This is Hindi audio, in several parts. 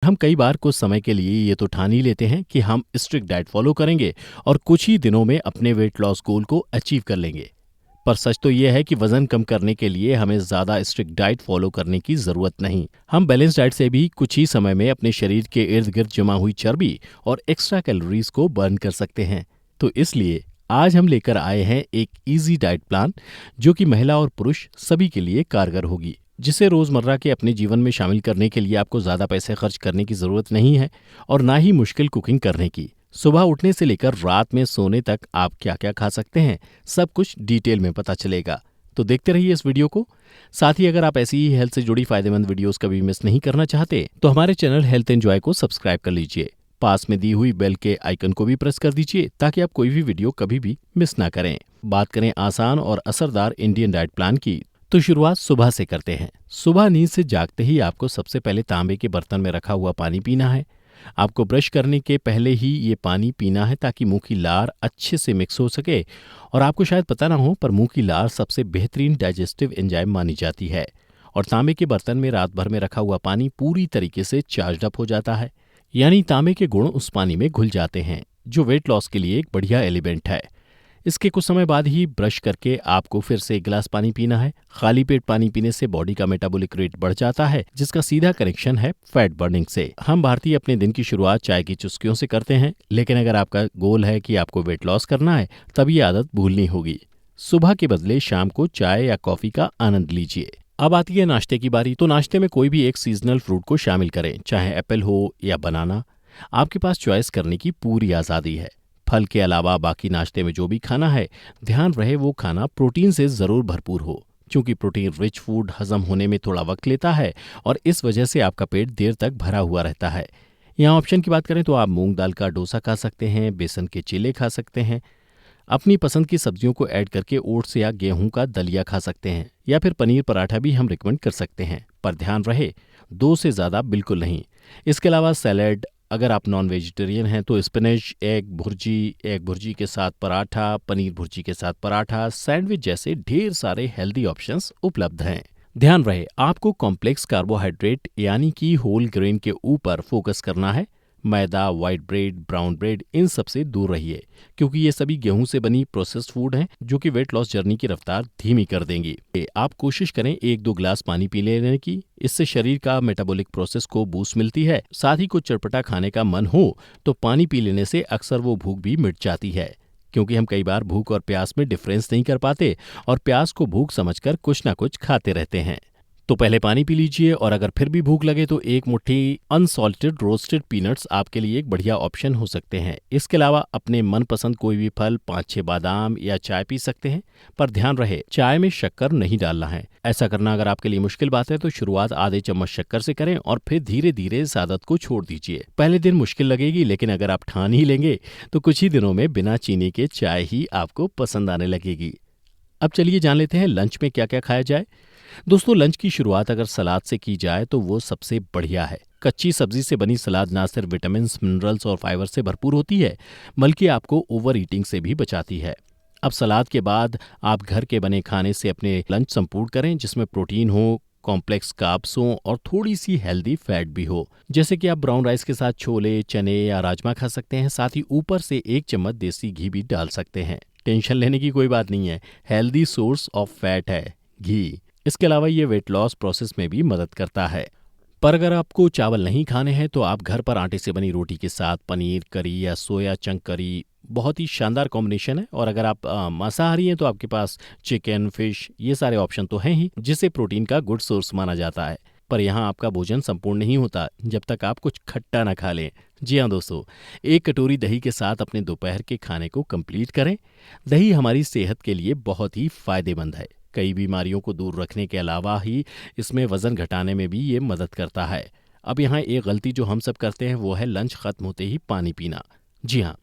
हम कई बार कुछ समय के लिए ये तो ठान ही लेते हैं कि हम स्ट्रिक्ट डाइट फॉलो करेंगे और कुछ ही दिनों में अपने वेट लॉस गोल को अचीव कर लेंगे। पर सच तो ये है कि वजन कम करने के लिए हमें ज्यादा स्ट्रिक्ट डाइट फॉलो करने की जरूरत नहीं। हम बैलेंस डाइट से भी कुछ ही समय में अपने शरीर के इर्द गिर्द जमा हुई चर्बी और एक्स्ट्रा कैलोरीज को बर्न कर सकते हैं। तो इसलिए आज हम लेकर आए हैं एक इजी डाइट प्लान जो कि महिला और पुरुष सभी के लिए कारगर होगी, जिसे रोजमर्रा के अपने जीवन में शामिल करने के लिए आपको ज्यादा पैसे खर्च करने की जरूरत नहीं है और ना ही मुश्किल कुकिंग करने की। सुबह उठने से लेकर रात में सोने तक आप क्या क्या खा सकते हैं, सब कुछ डिटेल में पता चलेगा। तो देखते रहिए इस वीडियो को। साथ ही अगर आप ऐसी ही हेल्थ से जुड़ी फायदेमंद वीडियोस कभी मिस नहीं करना चाहते तो हमारे चैनल हेल्थ एंजॉय को सब्सक्राइब कर लीजिए। पास में दी हुई बेल के आइकन को भी प्रेस कर दीजिए ताकि आप कोई भी वीडियो कभी भी मिस ना करें। बात करें आसान और असरदार इंडियन डाइट प्लान की, तो शुरुआत सुबह से करते हैं। सुबह नींद से जागते ही आपको सबसे पहले तांबे के बर्तन में रखा हुआ पानी पीना है। आपको ब्रश करने के पहले ही ये पानी पीना है ताकि मुंह की लार अच्छे से मिक्स हो सके। और आपको शायद पता ना हो, पर मुंह की लार सबसे बेहतरीन डाइजेस्टिव एंजाइम मानी जाती है। और तांबे के बर्तन में रात भर में रखा हुआ पानी पूरी तरीके से चार्ज अप हो जाता है, यानी तांबे के गुण उस पानी में घुल जाते हैं, जो वेट लॉस के लिए एक बढ़िया एलिमेंट है। इसके कुछ समय बाद ही ब्रश करके आपको फिर से एक गिलास पानी पीना है। खाली पेट पानी पीने से बॉडी का मेटाबॉलिक रेट बढ़ जाता है, जिसका सीधा कनेक्शन है फैट बर्निंग से। हम भारतीय अपने दिन की शुरुआत चाय की चुस्कियों से करते हैं, लेकिन अगर आपका गोल है कि आपको वेट लॉस करना है तब ये आदत भूलनी होगी। सुबह के बदले शाम को चाय या कॉफी का आनंद लीजिए। अब आती है नाश्ते की बारी। तो नाश्ते में कोई भी एक सीजनल फ्रूट को शामिल करें, चाहे एप्पल हो या बनाना। आपके पास चॉइस करने की पूरी आज़ादी है। फल के अलावा बाकी नाश्ते में जो भी खाना है, ध्यान रहे वो खाना प्रोटीन से जरूर भरपूर हो, क्योंकि प्रोटीन रिच फूड हजम होने में थोड़ा वक्त लेता है और इस वजह से आपका पेट देर तक भरा हुआ रहता है। यहाँ ऑप्शन की बात करें तो आप मूंग दाल का डोसा खा सकते हैं, बेसन के चीले खा सकते हैं, अपनी पसंद की सब्जियों को ऐड करके ओट्स या गेहूं का दलिया खा सकते हैं, या फिर पनीर पराठा भी हम रिकमेंड कर सकते हैं। पर ध्यान रहे, दो से ज़्यादा बिल्कुल नहीं। इसके अलावा सैलेड, अगर आप नॉन वेजिटेरियन हैं तो स्पिनच, एग भुर्जी के साथ पराठा, पनीर भुर्जी के साथ पराठा, सैंडविच जैसे ढेर सारे हेल्दी ऑप्शंस उपलब्ध हैं। ध्यान रहे, आपको कॉम्प्लेक्स कार्बोहाइड्रेट यानी कि होल ग्रेन के ऊपर फोकस करना है। मैदा, व्हाइट ब्रेड, ब्राउन ब्रेड, इन सब से दूर रहिए, क्योंकि ये सभी गेहूं से बनी प्रोसेस्ड फूड हैं जो कि वेट लॉस जर्नी की रफ्तार धीमी कर देंगी। आप कोशिश करें 1-2 गिलास पानी पी लेने की, इससे शरीर का मेटाबॉलिक प्रोसेस को बूस्ट मिलती है। साथ ही कुछ चटपटा खाने का मन हो तो पानी पी लेने से अक्सर वो भूख भी मिट जाती है, क्योंकि हम कई बार भूख और प्यास में डिफरेंस नहीं कर पाते और प्यास को भूख समझकर कुछ ना कुछ खाते रहते हैं। तो पहले पानी पी लीजिए, और अगर फिर भी भूख लगे तो एक मुट्ठी अनसॉल्टेड रोस्टेड पीनट्स आपके लिए एक बढ़िया ऑप्शन हो सकते हैं। इसके अलावा अपने मनपसंद कोई भी फल, 5-6 बादाम या चाय पी सकते हैं, पर ध्यान रहे चाय में शक्कर नहीं डालना है। ऐसा करना अगर आपके लिए मुश्किल बात है तो शुरुआत आधे चम्मच शक्कर से करें और फिर धीरे धीरे इस आदत को छोड़ दीजिए। पहले दिन मुश्किल लगेगी, लेकिन अगर आप ठान ही लेंगे तो कुछ ही दिनों में बिना चीनी के चाय ही आपको पसंद आने लगेगी। अब चलिए जान लेते हैं लंच में क्या क्या खाया जाए। दोस्तों, लंच की शुरुआत अगर सलाद से की जाए तो वो सबसे बढ़िया है। कच्ची सब्जी से बनी सलाद ना सिर्फ विटामिन, मिनरल्स और फाइबर से भरपूर होती है, बल्कि आपको ओवर ईटिंग से भी बचाती है। अब सलाद के बाद आप घर के बने खाने से अपने लंच संपूर्ण करें, जिसमें प्रोटीन हो, कॉम्प्लेक्स कार्ब्स हो और थोड़ी सी हेल्दी फैट भी हो। जैसे कि आप ब्राउन राइस के साथ छोले, चने या राजमा खा सकते हैं। साथ ही ऊपर से 1 चम्मच देसी घी भी डाल सकते हैं। टेंशन लेने की कोई बात नहीं है, हेल्दी सोर्स ऑफ फैट है घी। इसके अलावा ये वेट लॉस प्रोसेस में भी मदद करता है। पर अगर आपको चावल नहीं खाने हैं तो आप घर पर आटे से बनी रोटी के साथ पनीर करी या सोया चंक करी बहुत ही शानदार कॉम्बिनेशन है। और अगर आप मांसाहारी हैं तो आपके पास चिकन, फिश, ये सारे ऑप्शन तो हैं ही, जिसे प्रोटीन का गुड सोर्स माना जाता है। पर यहाँ आपका भोजन संपूर्ण नहीं होता जब तक आप कुछ खट्टा ना खा लें। जी हाँ दोस्तों, 1 कटोरी दही के साथ अपने दोपहर के खाने को कंप्लीट करें। दही हमारी सेहत के लिए बहुत ही फायदेमंद है। कई बीमारियों को दूर रखने के अलावा ही इसमें वजन घटाने में भी ये मदद करता है। अब यहाँ एक गलती जो हम सब करते हैं वो है लंच खत्म होते ही पानी पीना। जी हाँ,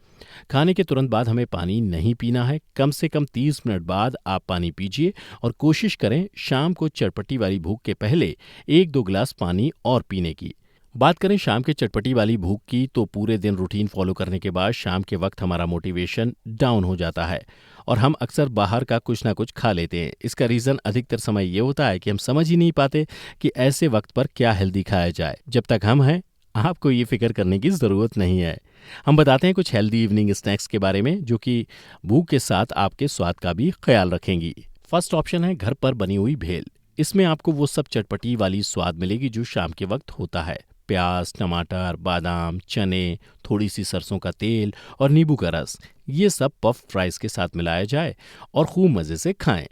खाने के तुरंत बाद हमें पानी नहीं पीना है। कम से कम 30 मिनट बाद आप पानी पीजिए और कोशिश करें शाम को चटपटी वाली भूख के पहले 1-2 गिलास पानी और पीने की। बात करें शाम के चटपटी वाली भूख की, तो पूरे दिन रूटीन फॉलो करने के बाद शाम के वक्त हमारा मोटिवेशन डाउन हो जाता है और हम अक्सर बाहर का कुछ ना कुछ खा लेते हैं। इसका रीज़न अधिकतर समय ये होता है कि हम समझ ही नहीं पाते कि ऐसे वक्त पर क्या हेल्दी खाया जाए। जब तक हम हैं आपको ये फिक्र करने की ज़रूरत नहीं है। हम बताते हैं कुछ हेल्दी इवनिंग स्नैक्स के बारे में जो कि भूख के साथ आपके स्वाद का भी ख्याल रखेंगी। फर्स्ट ऑप्शन है घर पर बनी हुई भेल। इसमें आपको वो सब चटपटी वाली स्वाद मिलेगी जो शाम के वक्त होता है। प्याज, टमाटर, बादाम, चने, थोड़ी सी सरसों का तेल और नींबू का रस, ये सब पफ फ्राइज के साथ मिलाया जाए और खूब मज़े से खाएं।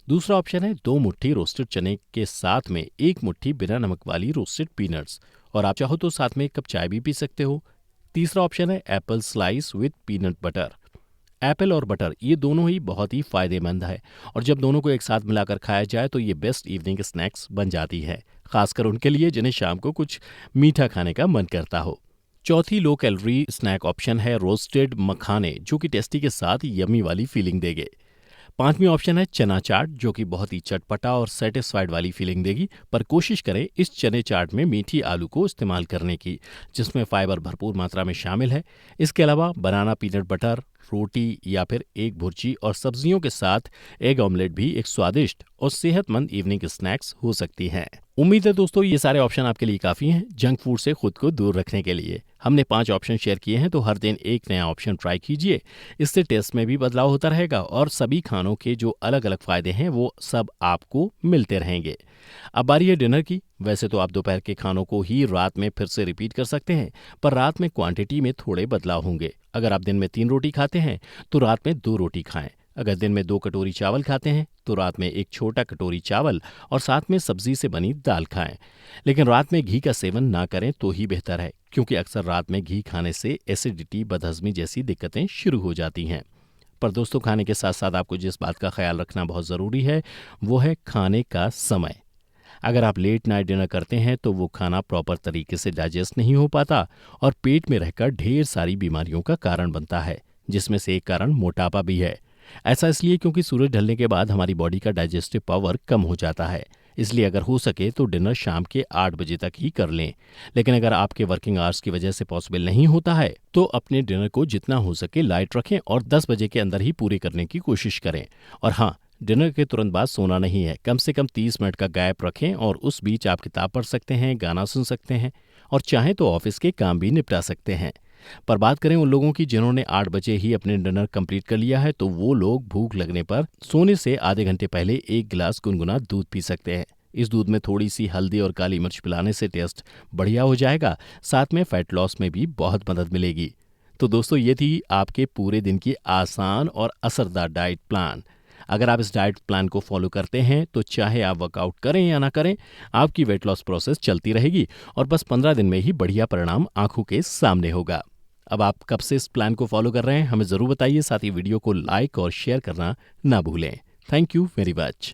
दूसरा ऑप्शन है 2 मुट्ठी रोस्टेड चने के साथ में 1 मुट्ठी बिना नमक वाली रोस्टेड पीनट्स, और आप चाहो तो साथ में 1 कप चाय भी पी सकते हो। तीसरा ऑप्शन है Apple slice with peanut butter. Apple और बटर ये दोनों ही बहुत ही फायदेमंद है, और जब दोनों को एक साथ मिलाकर खाया जाए तो ये बेस्ट इवनिंग स्नैक्स बन जाती है, खासकर उनके लिए जिन्हें शाम को कुछ मीठा खाने का मन करता हो। चौथी लो कैलोरी स्नैक ऑप्शन है रोस्टेड मखाने, जो कि टेस्टी के साथ यमी वाली फीलिंग देंगे। पांचवी ऑप्शन है चना चाट, जो कि बहुत ही चटपटा और सेटिस्फाइड वाली फीलिंग देगी, पर कोशिश करें इस चने चाट में मीठी आलू को इस्तेमाल करने की, जिसमें फाइबर भरपूर मात्रा में शामिल है। इसके अलावा बनाना पीनट बटर, रोटी या फिर एक भुर्जी और सब्जियों के साथ एग ऑमलेट भी एक स्वादिष्ट और सेहतमंद इवनिंग स्नैक्स हो सकती हैं। उम्मीद है दोस्तों ये सारे ऑप्शन आपके लिए काफ़ी हैं जंक फूड से खुद को दूर रखने के लिए। हमने 5 ऑप्शन शेयर किए हैं, तो हर दिन एक नया ऑप्शन ट्राई कीजिए। इससे टेस्ट में भी बदलाव होता रहेगा और सभी खानों के जो अलग अलग फ़ायदे हैं वो सब आपको मिलते रहेंगे। अब बारी है डिनर की। वैसे तो आप दोपहर के खानों को ही रात में फिर से रिपीट कर सकते हैं, पर रात में क्वांटिटी में थोड़े बदलाव होंगे। अगर आप दिन में 3 रोटी खाते हैं तो रात में 2 रोटी खाएं। अगर दिन में 2 कटोरी चावल खाते हैं तो रात में 1 छोटा कटोरी चावल और साथ में सब्जी से बनी दाल खाएं। लेकिन रात में घी का सेवन ना करें तो ही बेहतर है, क्योंकि अक्सर रात में घी खाने से एसिडिटी, बदहजमी जैसी दिक्कतें शुरू हो जाती हैं। पर दोस्तों खाने के साथ साथ आपको जिस बात का ख्याल रखना बहुत ज़रूरी है वो है खाने का समय। अगर आप लेट नाइट डिनर करते हैं तो वो खाना प्रॉपर तरीके से डाइजेस्ट नहीं हो पाता और पेट में रहकर ढेर सारी बीमारियों का कारण बनता है, जिसमें से एक कारण मोटापा भी है। ऐसा इसलिए क्योंकि सूरज ढलने के बाद हमारी बॉडी का डाइजेस्टिव पावर कम हो जाता है। इसलिए अगर हो सके तो डिनर शाम के 8 बजे तक ही कर लें। लेकिन अगर आपके वर्किंग आवर्स की वजह से पॉसिबल नहीं होता है तो अपने डिनर को जितना हो सके लाइट रखें और 10 बजे के अंदर ही पूरे करने की कोशिश करें। और हाँ, डिनर के तुरंत बाद सोना नहीं है। कम से कम 30 मिनट का गैप रखें और उस बीच आप किताब पढ़ सकते हैं, गाना सुन सकते हैं और चाहें तो ऑफिस के काम भी निपटा सकते हैं। पर बात करें उन लोगों की जिन्होंने 8 बजे ही अपने डिनर कंप्लीट कर लिया है, तो वो लोग भूख लगने पर सोने से आधे घंटे पहले 1 गिलास गुनगुना दूध पी सकते हैं। इस दूध में थोड़ी सी हल्दी और काली मिर्च पिलाने से टेस्ट बढ़िया हो जाएगा, साथ में फैट लॉस में भी बहुत मदद मिलेगी। तो दोस्तों ये थी आपके पूरे दिन की आसान और असरदार डाइट प्लान। अगर आप इस डाइट प्लान को फॉलो करते हैं तो चाहे आप वर्कआउट करें या ना करें, आपकी वेट लॉस प्रोसेस चलती रहेगी और बस 15 दिन में ही बढ़िया परिणाम आंखों के सामने होगा। अब आप कब से इस प्लान को फॉलो कर रहे हैं हमें ज़रूर बताइए। साथ ही वीडियो को लाइक और शेयर करना ना भूलें। Thank you very much.